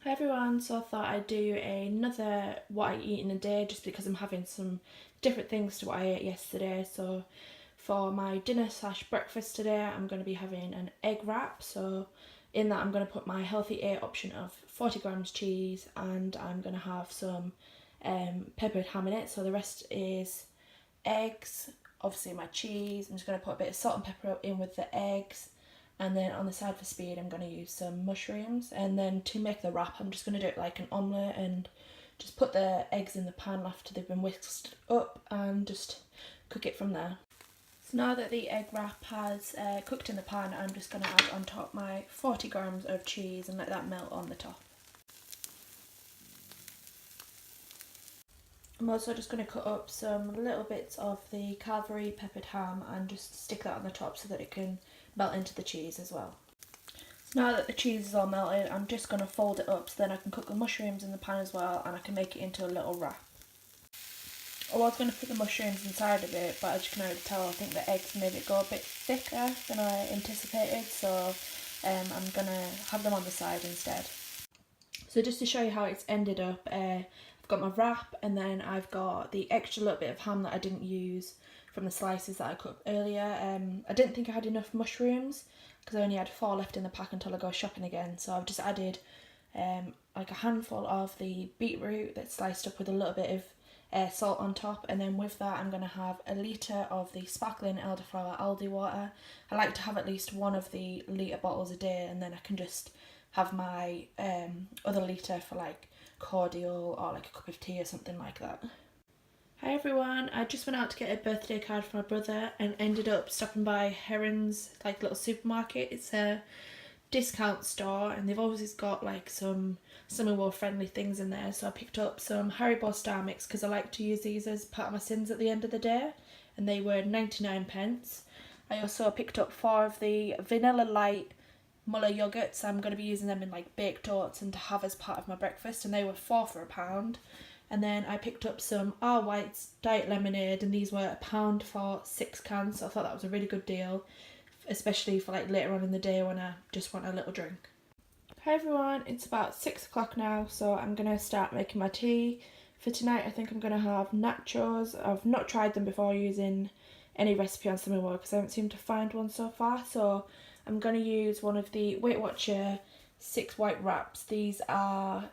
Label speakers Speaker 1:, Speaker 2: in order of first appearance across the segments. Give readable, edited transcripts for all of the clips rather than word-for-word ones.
Speaker 1: Hi everyone, so I thought I'd do another what I eat in a day just because I'm having some different things to what I ate yesterday. So for my dinner slash breakfast today I'm going to be having an egg wrap. So in that I'm going to put my healthy A option of 40 grams cheese, and I'm going to have some peppered ham in it. So the rest is eggs, obviously my cheese. I'm just going to put a bit of salt and pepper in with the eggs. And then on the side for speed, I'm going to use some mushrooms. And then to make the wrap, I'm just going to do it like an omelette and just put the eggs in the pan after they've been whisked up and just cook it from there. So now that the egg wrap has cooked in the pan, I'm just going to add on top my 40 grams of cheese and let that melt on the top. I'm also just going to cut up some little bits of the Calvary peppered ham and just stick that on the top so that it can melt into the cheese as well. So now that the cheese is all melted, I'm just going to fold it up so then I can cook the mushrooms in the pan as well, and I can make it into a little wrap. I was going to put the mushrooms inside of it, but as you can already tell, I think the eggs made it go a bit thicker than I anticipated, so I'm going to have them on the side instead. So just to show you how it's ended up, I've got my wrap, and then I've got the extra little bit of ham that I didn't use from the slices that I cut earlier. I didn't think I had enough mushrooms because I only had 4 left in the pack until I go shopping again. So I've just added like a handful of the beetroot that's sliced up with a little bit of salt on top, and then with that I'm going to have a litre of the sparkling elderflower Aldi water. I like to have at least one of the litre bottles a day, and then I can just have my other litre for like cordial or like a cup of tea or something like that. Hi everyone, I just went out to get a birthday card for my brother and ended up stopping by Heron's like little supermarket. It's a discount store and they've always got like some summer war friendly things in there. So I picked up some Haribo Star Mix because I like to use these as part of my sins at the end of the day, and they were 99p. I also picked up 4 of the Vanilla Light Muller yogurts. I'm going to be using them in like baked oats and to have as part of my breakfast, and they were 4 for £1. And then I picked up some R White's Diet Lemonade, and these were £1 for 6 cans, so I thought that was a really good deal, especially for like later on in the day when I just want a little drink. Hi everyone, it's about 6 o'clock now, so I'm going to start making my tea. For tonight I think I'm going to have nachos. I've not tried them before using any recipe on Summerworld because I haven't seemed to find one so far, so I'm going to use one of the Weight Watcher 6 white wraps. These are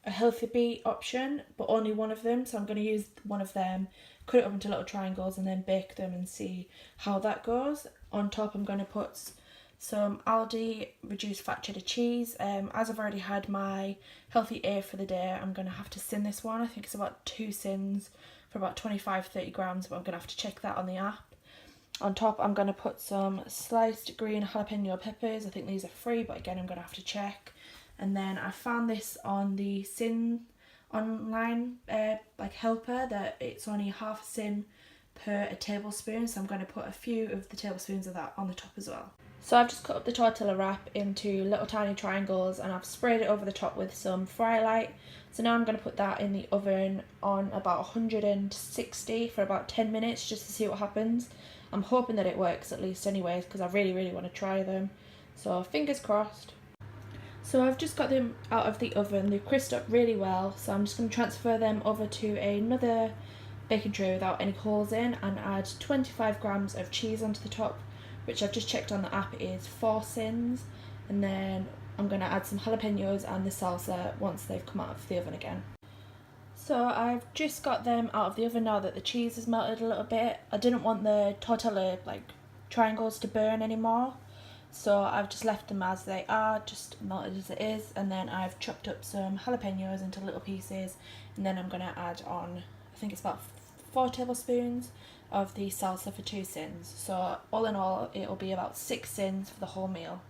Speaker 1: a healthy beet option, but only one of them, so I'm going to use one of them, cut it up into little triangles and then bake them and see how that goes. On top I'm going to put some Aldi reduced fat cheddar cheese. As I've already had my healthy A for the day, I'm going to have to syn this one. I think it's about 2 syns for about 25-30 grams, but I'm going to have to check that on the app. On top I'm going to put some sliced green jalapeno peppers. I think these are free, but again I'm going to have to check. And then I found this on the syn online like helper that it's only half a syn per a tablespoon, so I'm going to put a few of the tablespoons of that on the top as well. So I've just cut up the tortilla wrap into little tiny triangles and I've sprayed it over the top with some fry light. So now I'm going to put that in the oven on about 160 for about 10 minutes just to see what happens. I'm hoping that it works at least anyways because I really want to try them. So fingers crossed. So I've just got them out of the oven. They've crisped up really well, so I'm just going to transfer them over to another baking tray without any holes in and add 25 grams of cheese onto the top, which I've just checked on the app is 4 syns, and then I'm going to add some jalapenos and the salsa once they've come out of the oven again. So I've just got them out of the oven now that the cheese has melted a little bit. I didn't want the tortilla like triangles to burn anymore, so I've just left them as they are, just melted as it is, and then I've chopped up some jalapenos into little pieces, and then I'm going to add on, I think it's about 4 tablespoons of the salsa for 2 syns. So all in all it'll be about 6 syns for the whole meal.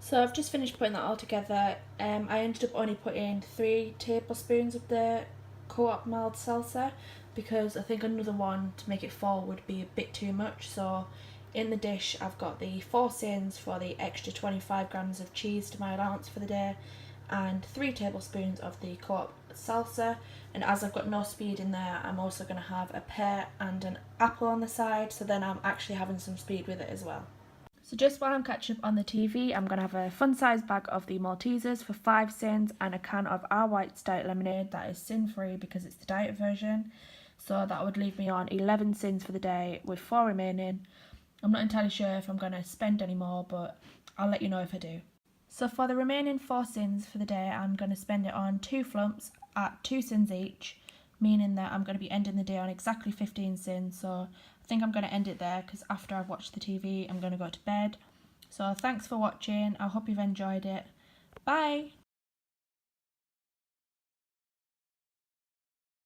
Speaker 1: So I've just finished putting that all together. I ended up only putting 3 tablespoons of the co-op mild salsa because I think another one to make it 4 would be a bit too much. So in the dish I've got the 4 syns for the extra 25 grams of cheese to my allowance for the day and 3 tablespoons of the co-op salsa, and as I've got no speed in there I'm also going to have a pear and an apple on the side, so then I'm actually having some speed with it as well. So just while I'm catching up on the TV, I'm going to have a fun-sized bag of the Maltesers for 5 syns and a can of our White's Diet Lemonade that is sin-free because it's the diet version. So that would leave me on 11 syns for the day with 4 remaining. I'm not entirely sure if I'm going to spend any more, but I'll let you know if I do. So for the remaining 4 syns for the day, I'm going to spend it on 2 flumps at 2 syns each, meaning that I'm going to be ending the day on exactly 15 syns. So I think I'm going to end it there because after I've watched the TV, I'm going to go to bed. So thanks for watching. I hope you've enjoyed it. Bye!